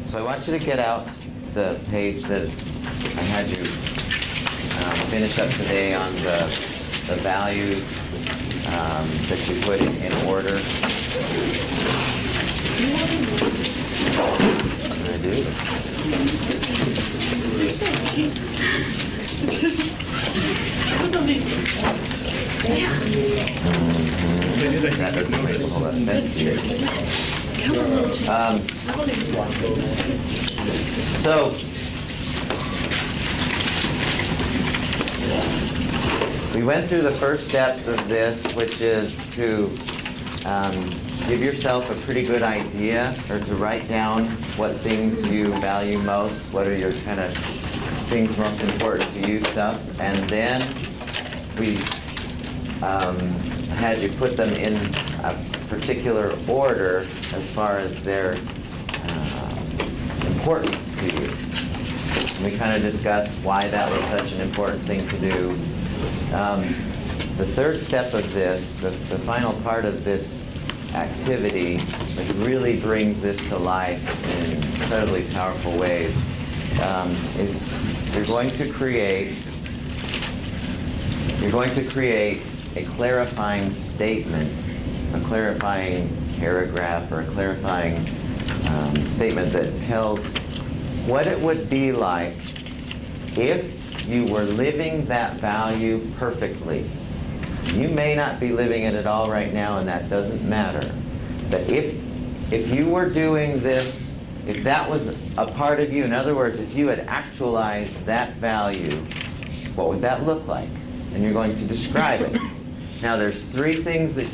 So I want you to get out the page that I had you finish up today on the values that you put in order. I do. You're so cute. That doesn't make a whole lot of sense here. So, we went through the first steps of this, which is to give yourself a pretty good idea, or to write down what things you value most, what are your kind of things most important to you stuff, and then we had you put them in a particular order as far as their importance to you. And we kind of discussed why that was such an important thing to do. The third step of this, the final part of this activity that really brings this to life in incredibly powerful ways, is you're going to create a clarifying statement, a clarifying paragraph, or a clarifying statement that tells what it would be like if you were living that value perfectly. You may not be living it at all right now, and that doesn't matter. But if you were doing this, if that was a part of you, in other words, if you had actualized that value, what would that look like? And you're going to describe it. Now, there's three things that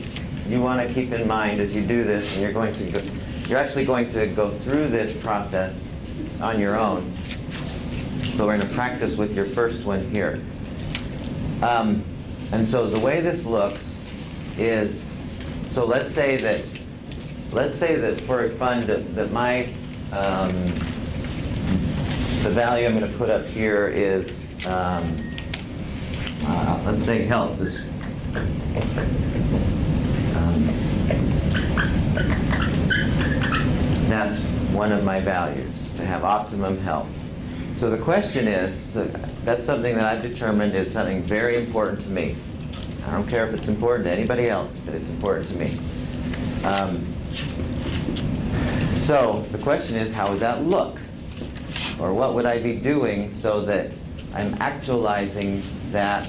you want to keep in mind as you do this, and you're actually going to go through this process on your own. So we're going to practice with your first one here. And so the way this looks is, so let's say that for fun that my the value I'm going to put up here is let's say health is that's one of my values, to have optimum health. So the question is, so that's something that I've determined is something very important to me. I don't care if it's important to anybody else, but it's important to me. So the question is, how would that look? Or what would I be doing so that I'm actualizing that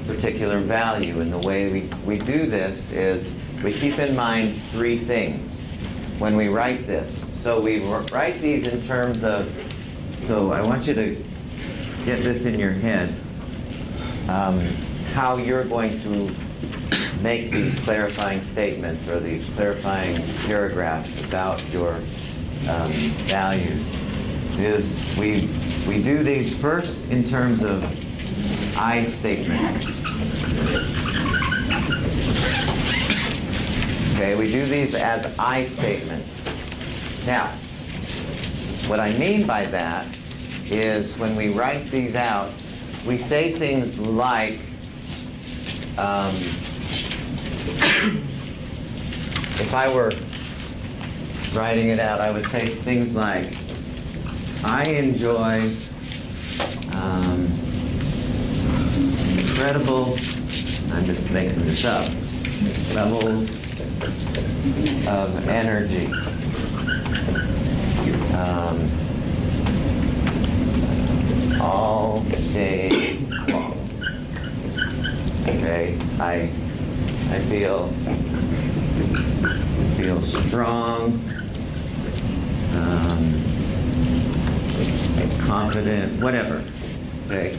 particular value? And the way we do this is we keep in mind three things when we write this. So we write these in terms of, so I want you to get this in your head, how you're going to make these clarifying statements or these clarifying paragraphs about your values. Is we do these first in terms of I statements. Okay, we do these as I statements. Now, what I mean by that is when we write these out, we say things like, if I were writing it out, I would say things like, I enjoy incredible, I'm just making this up, levels of energy. All day long. Okay, I feel strong, confident, whatever. Okay,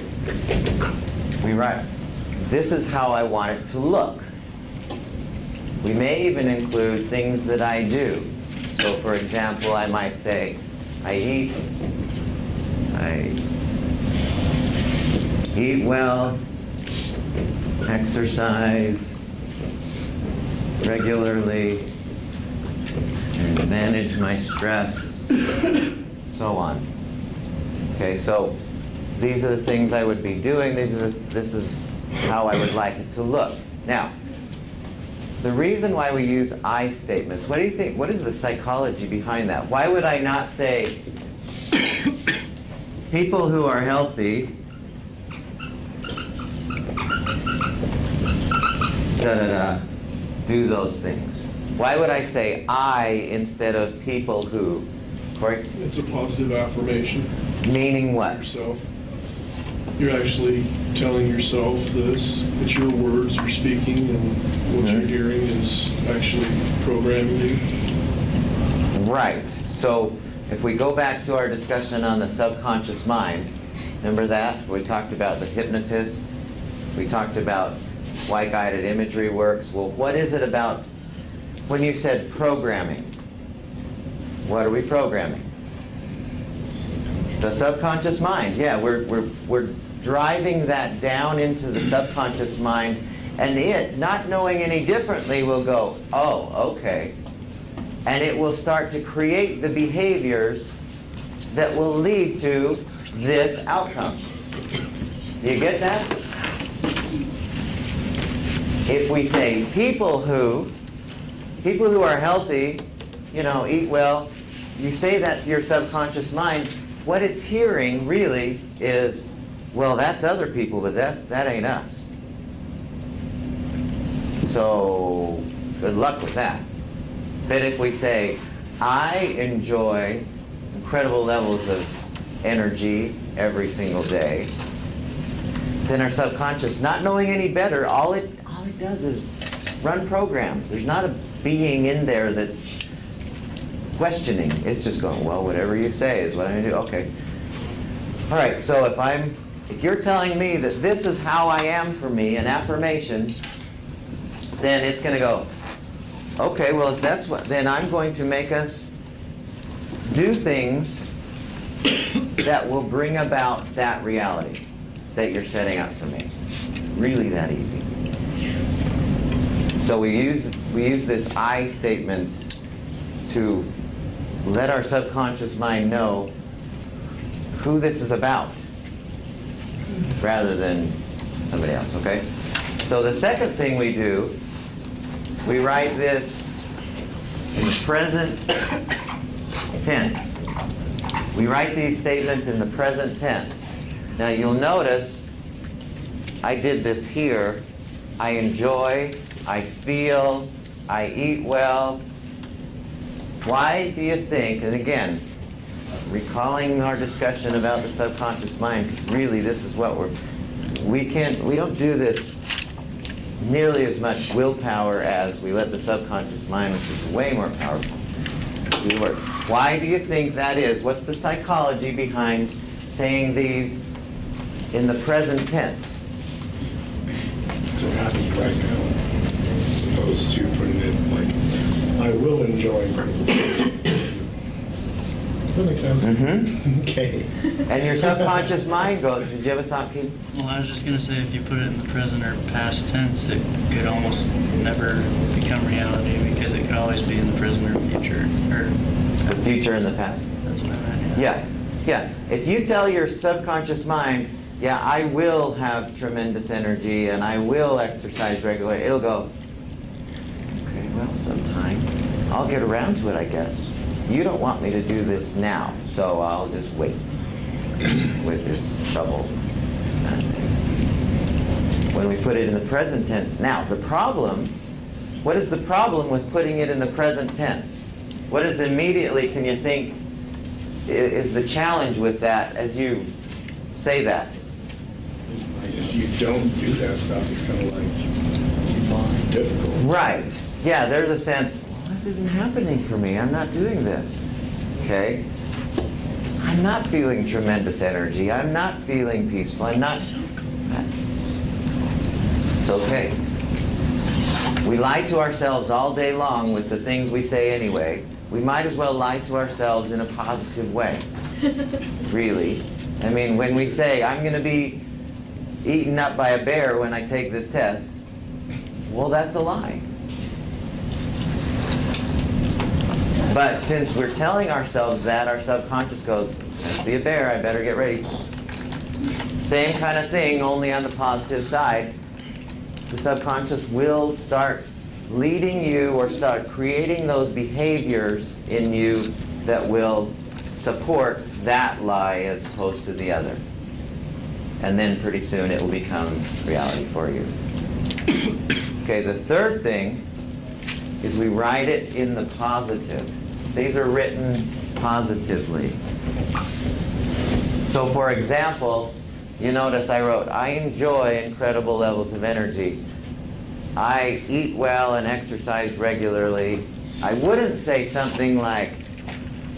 we write. This is how I want it to look. We may even include things that I do. So, for example, I might say, I eat well, exercise regularly, and manage my stress, so on. Okay, so these are the things I would be doing. This is how I would like it to look. Now, the reason why we use I statements, what do you think? What is the psychology behind that? Why would I not say people who are healthy do those things? Why would I say I instead of people who? Corey? It's a positive affirmation. Meaning what? Yourself. You're actually telling yourself this. It's your words you're speaking, and what you're hearing is actually programming you. Right. So if we go back to our discussion on the subconscious mind, remember that? We talked about the hypnotist. We talked about why guided imagery works. Well, what is it about when you said programming? What are we programming? The subconscious mind. Yeah, we're driving that down into the subconscious mind, and it, not knowing any differently, will go, oh, okay. And it will start to create the behaviors that will lead to this outcome. Do you get that? If we say people who are healthy, eat well, you say that to your subconscious mind, what it's hearing really is, well, that's other people, but that ain't us. So good luck with that. But if we say, I enjoy incredible levels of energy every single day, then our subconscious, not knowing any better, all it does is run programs. There's not a being in there that's questioning. It's just going, well, whatever you say is what I'm going to do. Okay. All right, so if you're telling me that this is how I am for me, an affirmation, then it's going to go, okay, well, if that's what, then I'm going to make us do things that will bring about that reality that you're setting up for me. It's really that easy. So we use this I statements to let our subconscious mind know who this is about rather than somebody else, okay? So the second thing we do, we write this in the present tense. We write these statements in the present tense. Now you'll notice I did this here. I enjoy, I feel, I eat well. Why do you think, and again, recalling our discussion about the subconscious mind, because really this is what we don't do this nearly as much willpower as we let the subconscious mind, which is way more powerful, do work. Why do you think that is? What's the psychology behind saying these in the present tense? So it happens right now, as opposed to putting it like, I will enjoy. That makes sense. Mm-hmm. Okay. And your subconscious mind goes, did you have a thought, Keith? Well, I was just going to say, if you put it in the present or past tense, it could almost never become reality because it could always be in the present or future. Or The future and the past. That's what I meant. Yeah. If you tell your subconscious mind, yeah, I will have tremendous energy and I will exercise regularly, it'll go, okay, well, sometime I'll get around to it, I guess. You don't want me to do this now, so I'll just wait with this trouble. When we put it in the present tense. Now, the problem, what is the problem with putting it in the present tense? What is immediately, can you think, is the challenge with that as you say that? If you don't do that stuff, it's kind of like difficult. Right. Yeah, there's a sense, well, this isn't happening for me. I'm not doing this. Okay? I'm not feeling tremendous energy. I'm not feeling peaceful. I'm not. It's okay. We lie to ourselves all day long with the things we say anyway. We might as well lie to ourselves in a positive way. Really. I mean, when we say, I'm going to be eaten up by a bear when I take this test, well, that's a lie. But since we're telling ourselves that, our subconscious goes, must be a bear, I better get ready. Same kind of thing, only on the positive side. The subconscious will start leading you or start creating those behaviors in you that will support that lie as opposed to the other. And then pretty soon it will become reality for you. Okay, the third thing is we write it in the positive. These are written positively. So for example, you notice I wrote, I enjoy incredible levels of energy. I eat well and exercise regularly. I wouldn't say something like,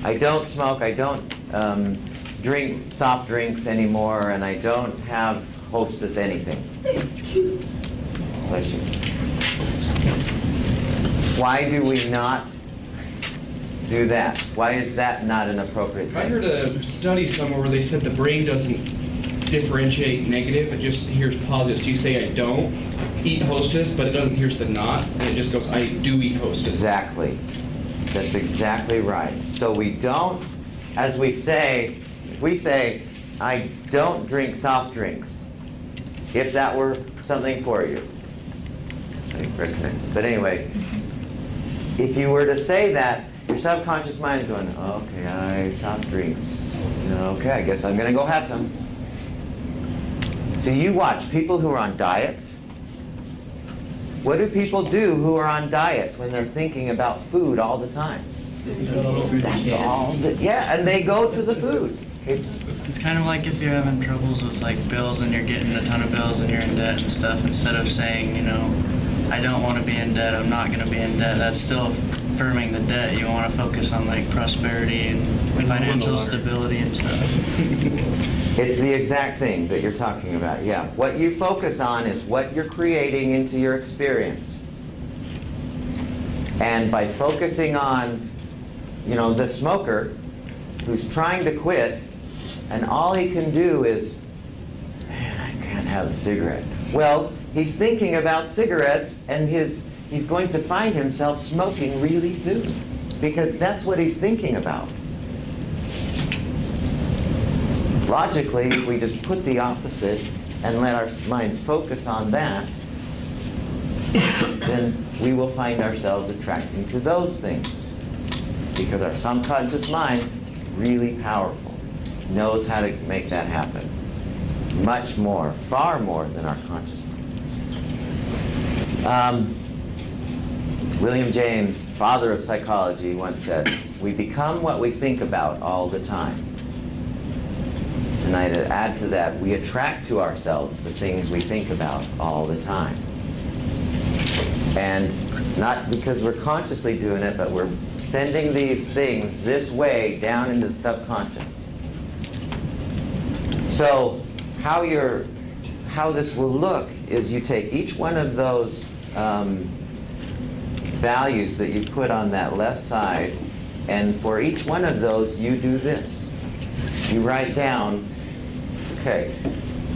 I don't smoke, I don't drink soft drinks anymore, and I don't have Hostess anything. Bless you. Why do we not do that? Why is that not an appropriate thing? I heard a study somewhere where they said the brain doesn't differentiate negative, it just hears positive. So you say I don't eat Hostess, but it doesn't hear the not, and it just goes I do eat Hostess. Exactly. That's exactly right. So we don't, as we say, if we say, I don't drink soft drinks, if that were something for you. But anyway, if you were to say that, your subconscious mind is going, okay, soft drinks. Okay, I guess I'm going to go have some. So you watch people who are on diets. What do people do who are on diets when they're thinking about food all the time? That's all. Yeah, and they go to the food. It's kind of like if you're having troubles with like bills and you're getting a ton of bills and you're in debt and stuff, instead of saying, I don't want to be in debt, I'm not going to be in debt, that's still affirming the debt. You want to focus on like prosperity and financial stability and stuff. It's the exact thing that you're talking about, yeah. What you focus on is what you're creating into your experience. And by focusing on, the smoker who's trying to quit, and all he can do is, man, I can't have a cigarette. Well, he's thinking about cigarettes, and he's going to find himself smoking really soon, because that's what he's thinking about. Logically, if we just put the opposite and let our minds focus on that, then we will find ourselves attracting to those things. Because our subconscious mind is really powerful, knows how to make that happen. Much more, far more than our conscious mind. William James, father of psychology, once said, we become what we think about all the time. And I'd add to that, we attract to ourselves the things we think about all the time. And it's not because we're consciously doing it, but we're sending these things this way down into the subconscious. So how this will look is you take each one of those values that you put on that left side, and for each one of those you do this. You write down, okay,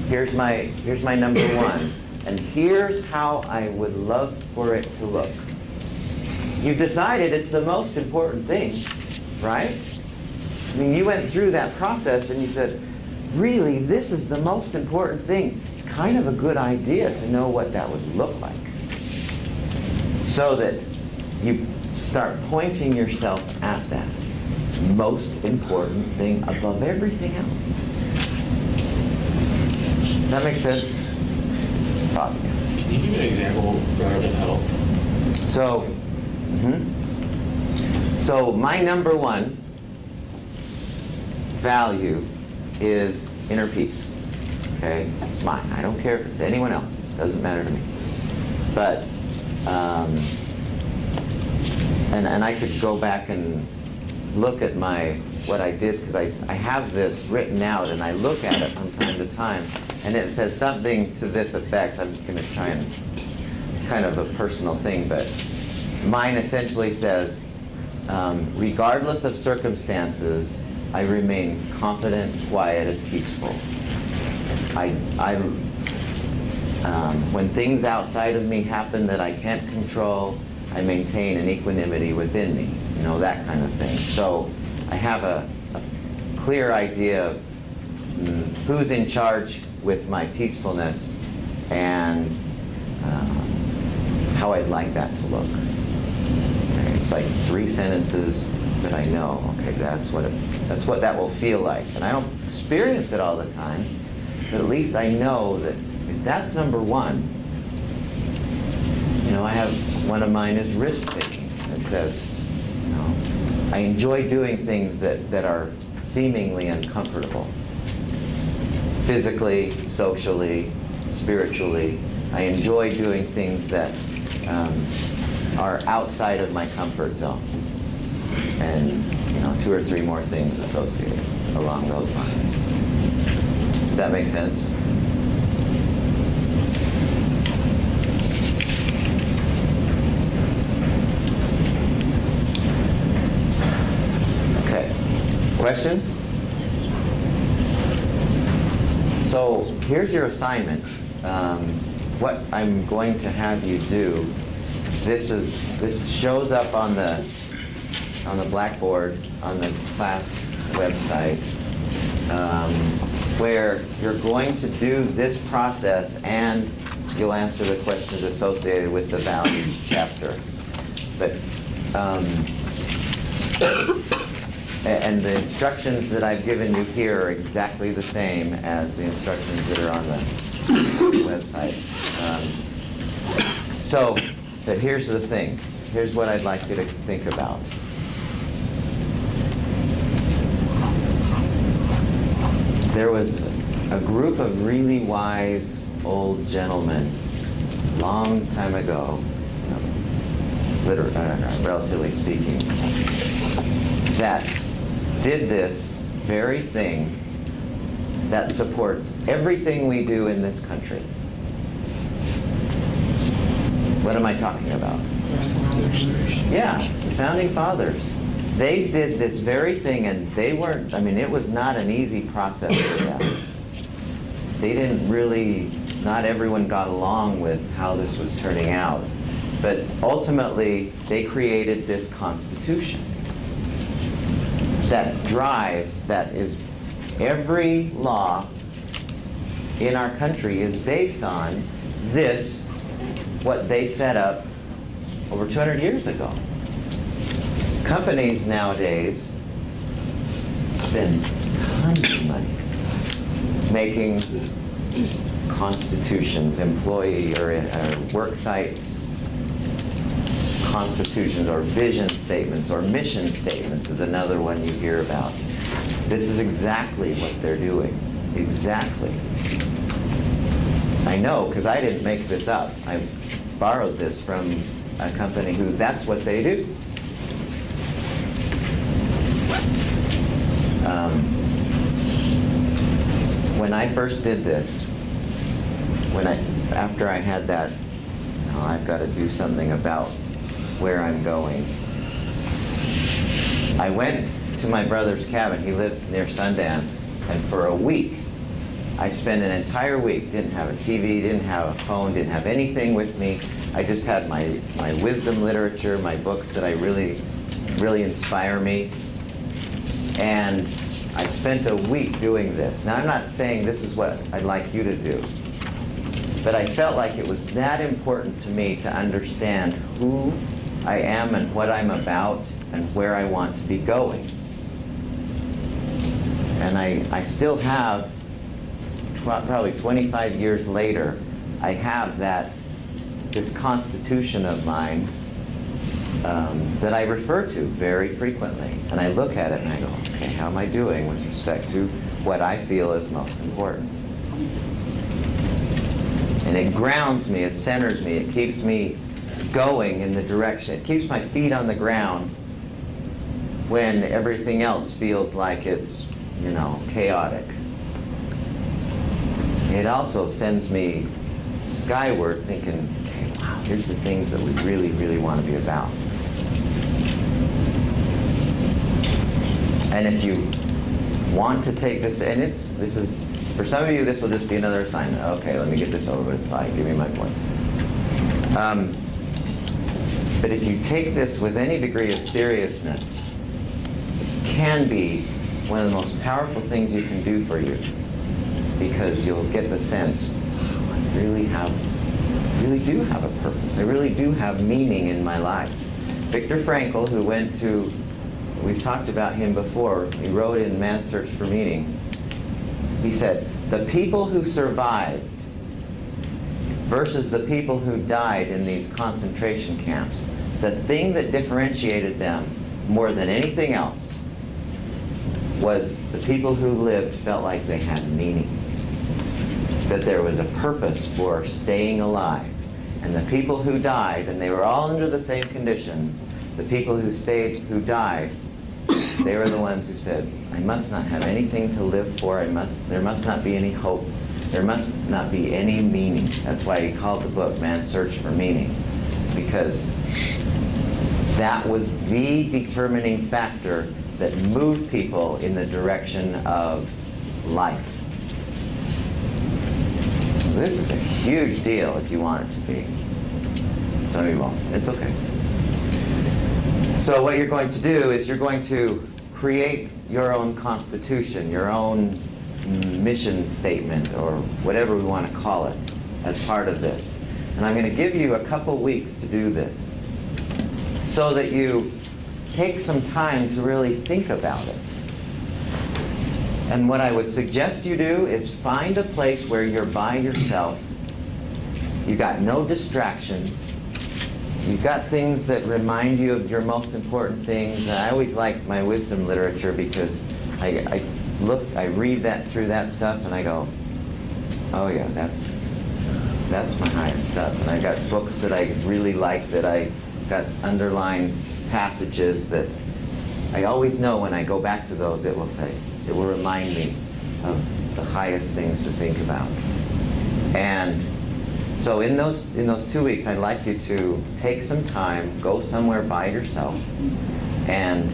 here's my number one, and here's how I would love for it to look. You've decided it's the most important thing, right? I mean, you went through that process and you said, really, this is the most important thing. It's kind of a good idea to know what that would look like. So that you start pointing yourself at that most important thing above everything else. Does that make sense? Probably. Can you give an example for that help? So my number one value is inner peace. Okay, it's mine. I don't care if it's anyone else's. It doesn't matter to me. But and I could go back and look at what I did, because I have this written out and I look at it from time to time, and it says something to this effect. I'm going to try and, it's kind of a personal thing, but mine essentially says, regardless of circumstances, I remain confident, quiet, and peaceful. When things outside of me happen that I can't control, I maintain an equanimity within me, that kind of thing. So I have a clear idea of who's in charge with my peacefulness, and how I'd like that to look. Okay, it's like 3 sentences, but I know, okay, that's what that will feel like. And I don't experience it all the time, but at least I know that if that's number 1, I have, one of mine is risk-taking. It says, I enjoy doing things that are seemingly uncomfortable. Physically, socially, spiritually. I enjoy doing things that are outside of my comfort zone. And 2 or 3 more things associated along those lines. Does that make sense? Okay. Questions? So here's your assignment. What I'm going to have you do. This shows up on the blackboard on the class website, where you're going to do this process and you'll answer the questions associated with the values chapter. But and the instructions that I've given you here are exactly the same as the instructions that are on the website. But here's the thing. Here's what I'd like you to think about. There was a group of really wise old gentlemen long time ago, relatively speaking, that did this very thing that supports everything we do in this country. What am I talking about? Yeah, the Founding Fathers. They did this very thing, and they weren't, it was not an easy process for them. They didn't really, not everyone got along with how this was turning out. But ultimately, they created this Constitution that drives, that is, every law in our country is based on this, what they set up over 200 years ago. Companies nowadays spend tons of money making constitutions, employee or worksite constitutions, or vision statements, or mission statements is another one you hear about. This is exactly what they're doing. Exactly. I know, because I didn't make this up. I borrowed this from a company who, that's what they do. When I first did this, after I had that, I've got to do something about where I'm going, I went to my brother's cabin. He lived near Sundance, and for a week, I spent an entire week, didn't have a TV, didn't have a phone, didn't have anything with me. I just had my wisdom literature, my books that I really inspire me. And I spent a week doing this. Now, I'm not saying this is what I'd like you to do, but I felt like it was that important to me to understand who I am and what I'm about and where I want to be going. And I still have, probably 25 years later, I have this constitution of mine that I refer to very frequently. And I look at it and I go, okay, how am I doing with respect to what I feel is most important? And it grounds me, it centers me, it keeps me going in the direction, it keeps my feet on the ground when everything else feels like it's, chaotic. It also sends me skyward thinking, okay, wow, here's the things that we really, really want to be about. And if you want to take this, and this is, for some of you, this will just be another assignment. Okay, let me get this over with. Fine, give me my points. But if you take this with any degree of seriousness, it can be one of the most powerful things you can do for you, because you'll get the sense, I really have really do have a purpose. I really do have meaning in my life. Viktor Frankl, who went to, we've talked about him before, he wrote in Man's Search for Meaning, he said, the people who survived versus the people who died in these concentration camps, the thing that differentiated them more than anything else was the people who lived felt like they had meaning, that there was a purpose for staying alive. And the people who died, and they were all under the same conditions, the people who stayed, who died, they were the ones who said, I must not have anything to live for, there must not be any hope, there must not be any meaning. That's why he called the book Man's Search for Meaning, because that was the determining factor that moved people in the direction of life. So this is a huge deal if you want it to be. Some of you won't. It's okay. So what you're going to do is you're going to create your own constitution, your own mission statement, or whatever we want to call it, as part of this. And I'm going to give you a couple weeks to do this, so that you take some time to really think about it. And what I would suggest you do is find a place where you're by yourself. You've got no distractions. You've got things that remind you of your most important things. And I always like my wisdom literature because I read that through that stuff and I go, oh yeah, that's my highest stuff. And I got books that I really like that I got underlined passages that I always know when I go back to those, it will remind me of the highest things to think about. And so in those 2 weeks, I'd like you to take some time, go somewhere by yourself, and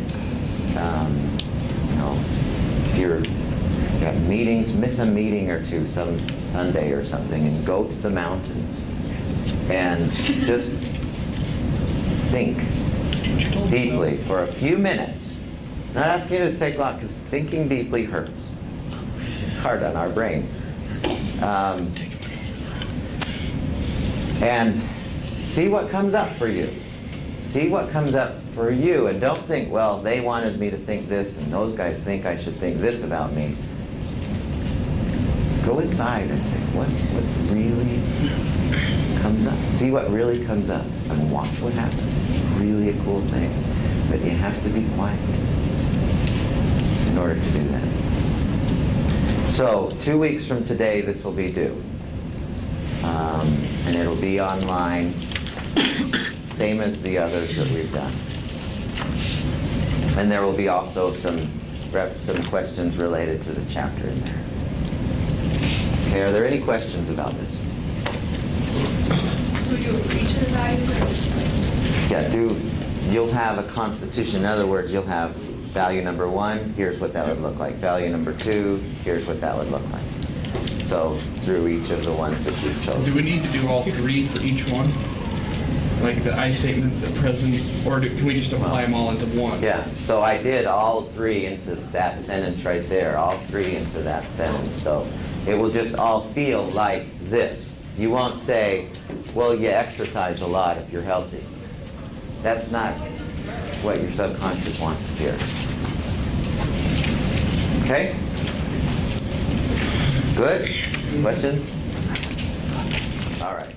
if you've got meetings, miss a meeting or two some Sunday or something, and go to the mountains and just think deeply for a few minutes. I'm not asking you to take long, because thinking deeply hurts. It's hard on our brain. And see what comes up for you. See what comes up for you, and don't think, well, they wanted me to think this, and those guys think I should think this about me. Go inside and say, what really comes up? See what really comes up, and watch what happens. It's really a cool thing, but you have to be quiet in order to do that. So 2 weeks from today, this will be due. And it'll be online, same as the others that we've done. And there will be also some questions related to the chapter in there. Okay, are there any questions about this? So you'll reach the value? Yeah, you'll have a constitution. In other words, you'll have value number 1, here's what that would look like. Value number 2, here's what that would look like. So through each of the ones that you've chosen. Do we need to do all 3 for each one? Like the I statement, the present, or can we just apply them all into one? Yeah, so I did all 3 into that sentence right there, all 3 into that sentence. So it will just all feel like this. You won't say, well, you exercise a lot if you're healthy. That's not what your subconscious wants to hear. Okay? Good? Questions? All right.